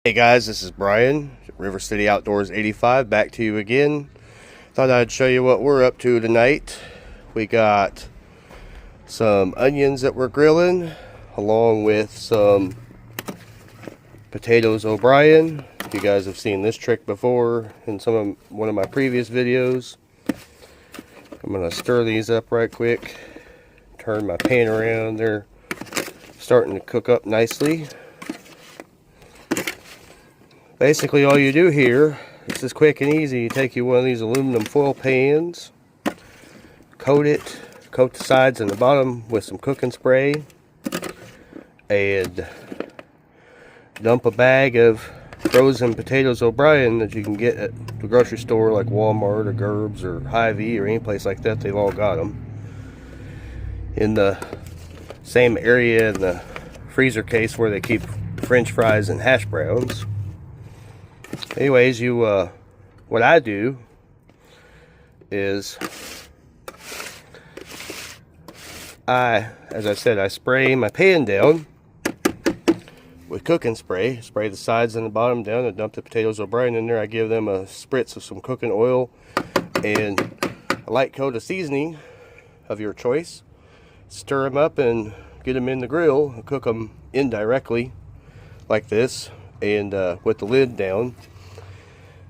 Hey guys, this is Brian, River City Outdoors 85, back to you again. Thought I'd show you what we're up to tonight. We got some onions that we're grilling, along with some potatoes O'Brien. You guys have seen this trick before in one of my previous videos. I'm gonna stir these up right quick, turn my pan around. They're starting to cook up nicely. Basically all you do here, this is quick and easy. You take one of these aluminum foil pans, coat the sides and the bottom with some cooking spray, and dump a bag of frozen potatoes O'Brien that you can get at the grocery store like Walmart or Gerb's or Hy-Vee or any place like that. They've all got them in the same area in the freezer case where they keep French fries and hash browns. Anyways, what I do is as I said, I spray my pan down with cooking spray. Spray the sides and the bottom down and dump the potatoes O'Brien in there. I give them a spritz of some cooking oil and a light coat of seasoning of your choice. Stir them up and get them in the grill and cook them indirectly like this, and with the lid down.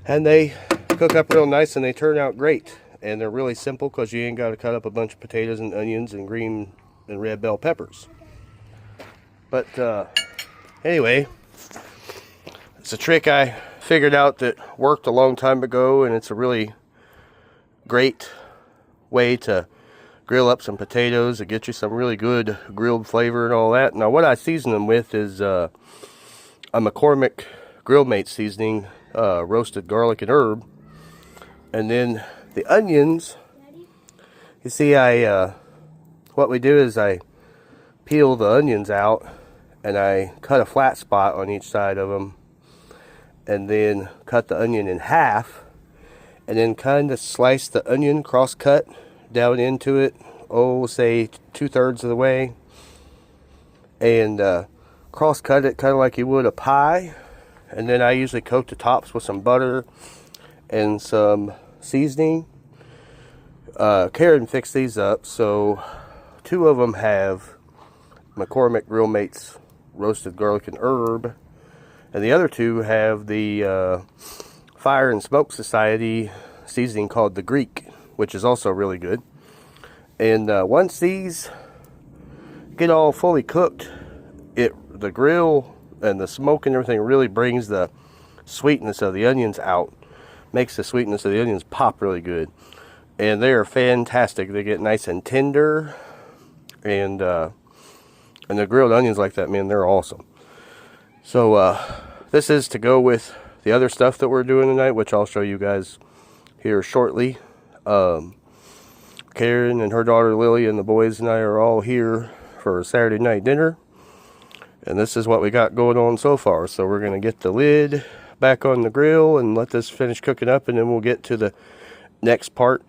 And they cook up real nice and they turn out great. And they're really simple because you ain't got to cut up a bunch of potatoes and onions and green and red bell peppers. But anyway, it's a trick I figured out that worked a long time ago, and it's a really great way to grill up some potatoes and get you some really good grilled flavor and all that. Now what I season them with is a McCormick Grill Mate seasoning, roasted garlic and herb. And then the onions, you see, what we do is I peel the onions out and I cut a flat spot on each side of them, and then cut the onion in half, and then kind of slice the onion cross cut down into it, say 2/3 of the way, and cross cut it kind of like you would a pie. And then I usually coat the tops with some butter and some seasoning. Karen fixed these up, so 2 of them have McCormick Grill Mates roasted garlic and herb, and the other 2 have the Fire and Smoke Society seasoning called the Greek, which is also really good. And once these get all fully cooked, the grill and the smoke and everything really brings the sweetness of the onions out, makes the sweetness of the onions pop really good, and they are fantastic. They get nice and tender, and the grilled onions like that, man, they're awesome. So this is to go with the other stuff that we're doing tonight, which I'll show you guys here shortly. Karen and her daughter Lily and the boys and I are all here for Saturday night dinner. And this is what we got going on so far. So we're going to get the lid back on the grill and let this finish cooking up, and then we'll get to the next part.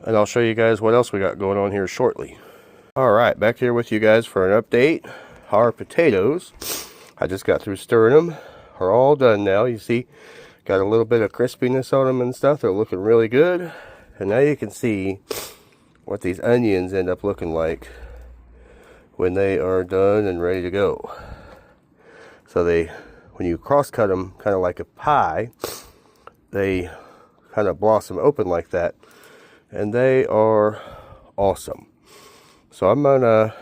And I'll show you guys what else we got going on here shortly. Alright, back here with you guys for an update. Our potatoes, I just got through stirring them, are all done now. You see, got a little bit of crispiness on them and stuff. They're looking really good. And now you can see what these onions end up looking like when they are done and ready to go. So when you cross cut them kind of like a pie, they kind of blossom open like that, and they are awesome. So I'm gonna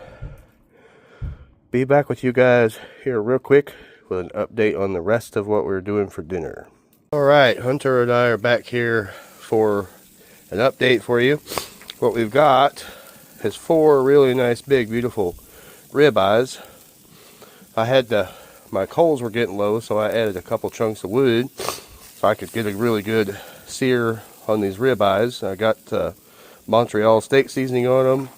be back with you guys here real quick with an update on the rest of what we're doing for dinner. All right, Hunter and I are back here for an update for you. What we've got is 4 really nice, big, beautiful ribeyes. My coals were getting low, so I added a couple chunks of wood so I could get a really good sear on these ribeyes. I got Montreal steak seasoning on them.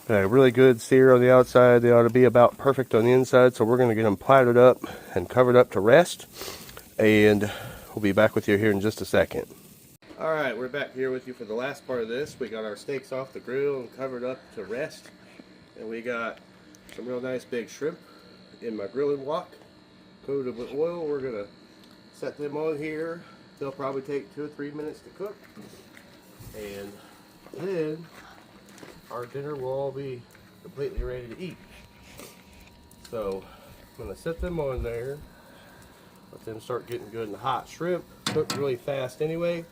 Got a really good sear on the outside. They ought to be about perfect on the inside, so we're going to get them platted up and covered up to rest, and we'll be back with you here in just a second. Alright, we're back here with you for the last part of this. We got our steaks off the grill and covered up to rest, and we got some real nice big shrimp in my grilling wok, coated with oil. We're going to Set them on here. They'll probably take 2 or 3 minutes to cook. And then our dinner will all be completely ready to eat. So I'm going to set them on there. Let them start getting good and hot. Shrimp cook really fast anyway.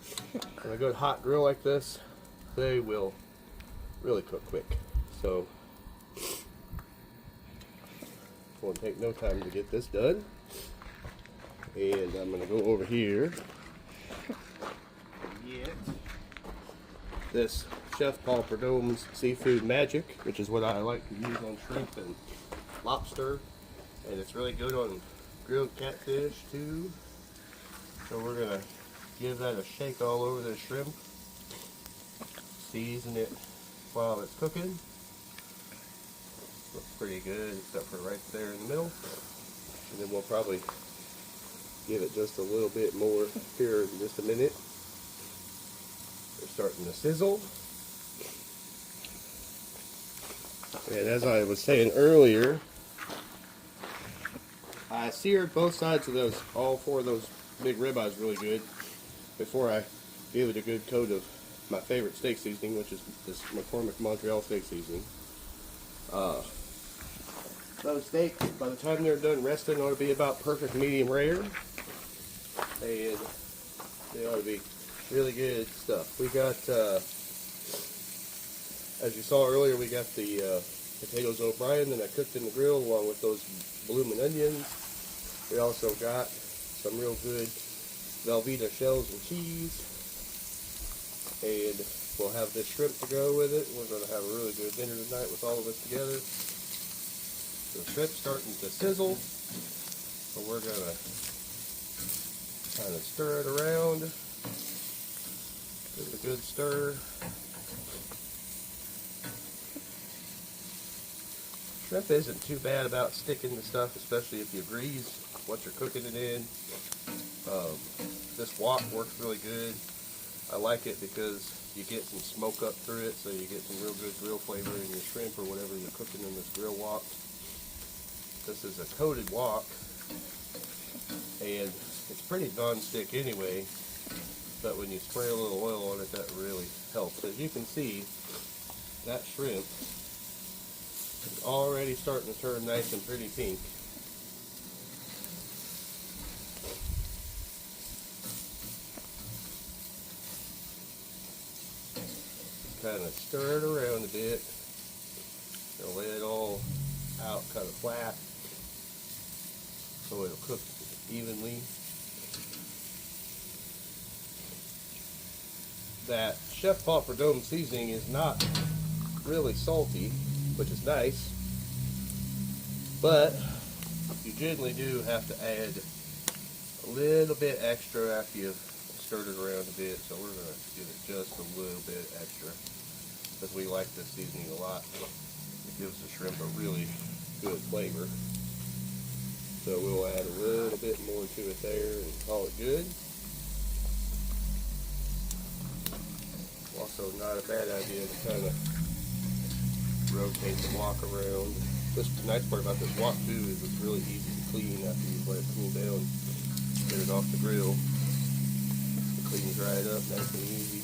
On a good hot grill like this, they will really cook quick. So it won't take no time to get this done. And I'm going to go over here and get this Chef Paul Prudhomme's Seafood Magic, which is what I like to use on shrimp and lobster. And it's really good on grilled catfish too. So we're going to give that a shake all over the shrimp. Season it while it's cooking. Looks pretty good except for right there in the middle. And then we'll probably give it just a little bit more here in just a minute. They're starting to sizzle. And as I was saying earlier, I seared both sides of those, all 4 of those big ribeyes really good before I gave it a good coat of my favorite steak seasoning, which is this McCormick Montreal steak seasoning. Those steaks, by the time they're done resting, ought to be about perfect medium rare. And they ought to be really good stuff. We got, as you saw earlier, we got the potatoes O'Brien that I cooked in the grill along with those bloomin' onions. We also got some real good Velveeta shells and cheese. And we'll have this shrimp to go with it. We're going to have a really good dinner tonight with all of us together. The shrimp's starting to sizzle. So we're going to kind of stir it around. Give it a good stir. Shrimp isn't too bad about sticking to stuff, especially if you grease what you're cooking it in. This wok works really good. I like it because you get some smoke up through it, so you get some real good grill flavor in your shrimp or whatever you're cooking in this grill wok. This is a coated wok, and it's pretty non-stick anyway, but when you spray a little oil on it, that really helps. As you can see, that shrimp is already starting to turn nice and pretty pink. Kind of stir it around a bit. It'll lay it all out kind of flat so it'll cook evenly. That Chef Paul Prudhomme seasoning is not really salty, which is nice, but you generally do have to add a little bit extra after you've stirred it around a bit, so we're going to give it just a little bit extra because we like this seasoning a lot. It gives the shrimp a really good flavor. So we'll add a little bit more to it there and call it good. Also not a bad idea to kind of rotate the wok around. The nice part about this wok too is it's really easy to clean after you let it cool down. Get it off the grill. Clean, dry it up nice and easy.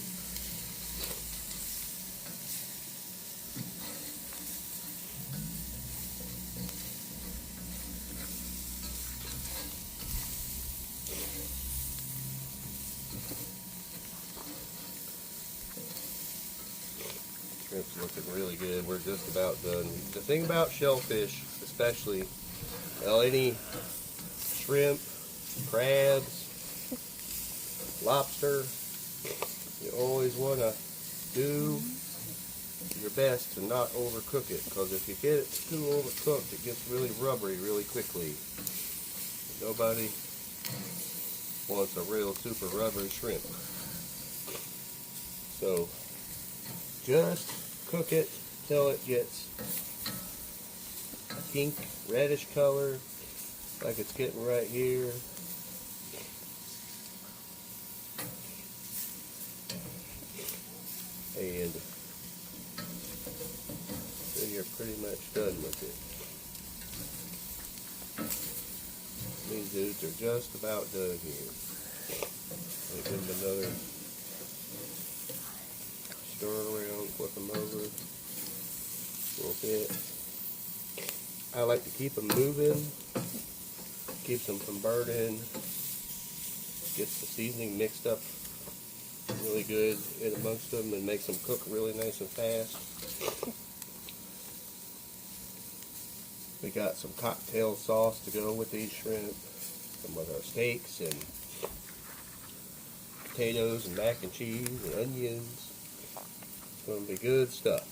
Shrimp's looking really good. We're just about done. The thing about shellfish, especially, well, any shrimp, crabs, lobster, you always want to do your best to not overcook it, because if you get it too overcooked, it gets really rubbery really quickly. Nobody wants a real super rubbery shrimp. So just cook it till it gets a pink reddish color like it's getting right here. And then you're pretty much done with it. These dudes they're just about done here. I'll give them another stir around, flip them over a little bit. I like to keep them moving, keeps them from burning, gets the seasoning mixed up really good in amongst them and makes them cook really nice and fast. We got some cocktail sauce to go with these shrimp, some with our steaks and potatoes and mac and cheese and onions. It's going to be good stuff.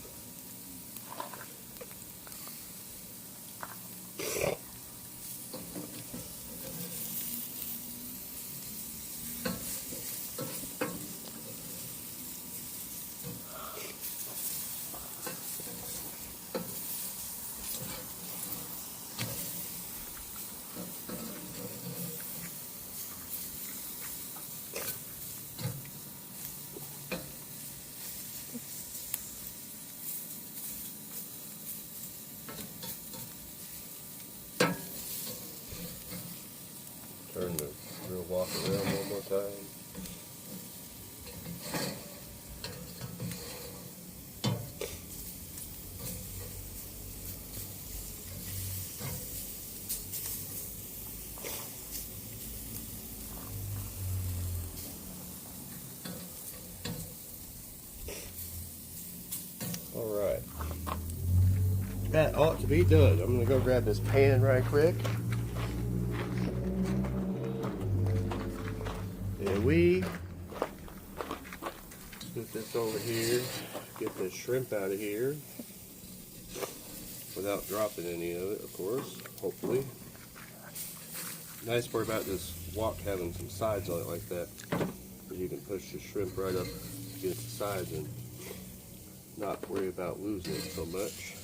Turn the grill wok around one more time. Alright. That ought to be done. I'm going to go grab this pan right quick. And we put this over here, get the shrimp out of here without dropping any of it, of course, hopefully. Nice part about this wok having some sides on it like that, is you can push the shrimp right up against the sides and not worry about losing it so much.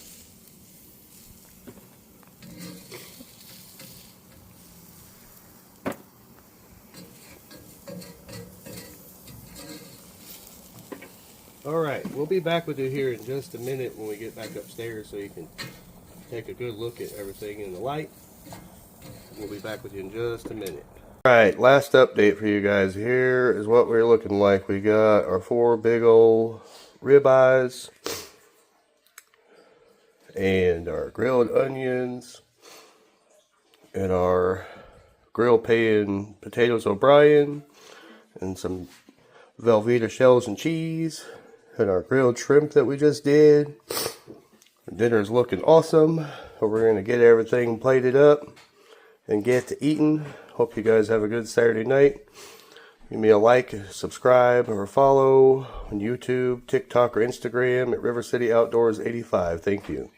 Alright, we'll be back with you here in just a minute when we get back upstairs so you can take a good look at everything in the light. We'll be back with you in just a minute. Alright, last update for you guys. Here is what we're looking like. We got our 4 big old ribeyes and our grilled onions and our grilled pan potatoes O'Brien and some Velveeta shells and cheese. And our grilled shrimp that we just did. Dinner is looking awesome. We're going to get everything plated up and get to eating. Hope you guys have a good Saturday night. Give me a like, subscribe, or follow on YouTube, TikTok, or Instagram at River City Outdoors 85. Thank you.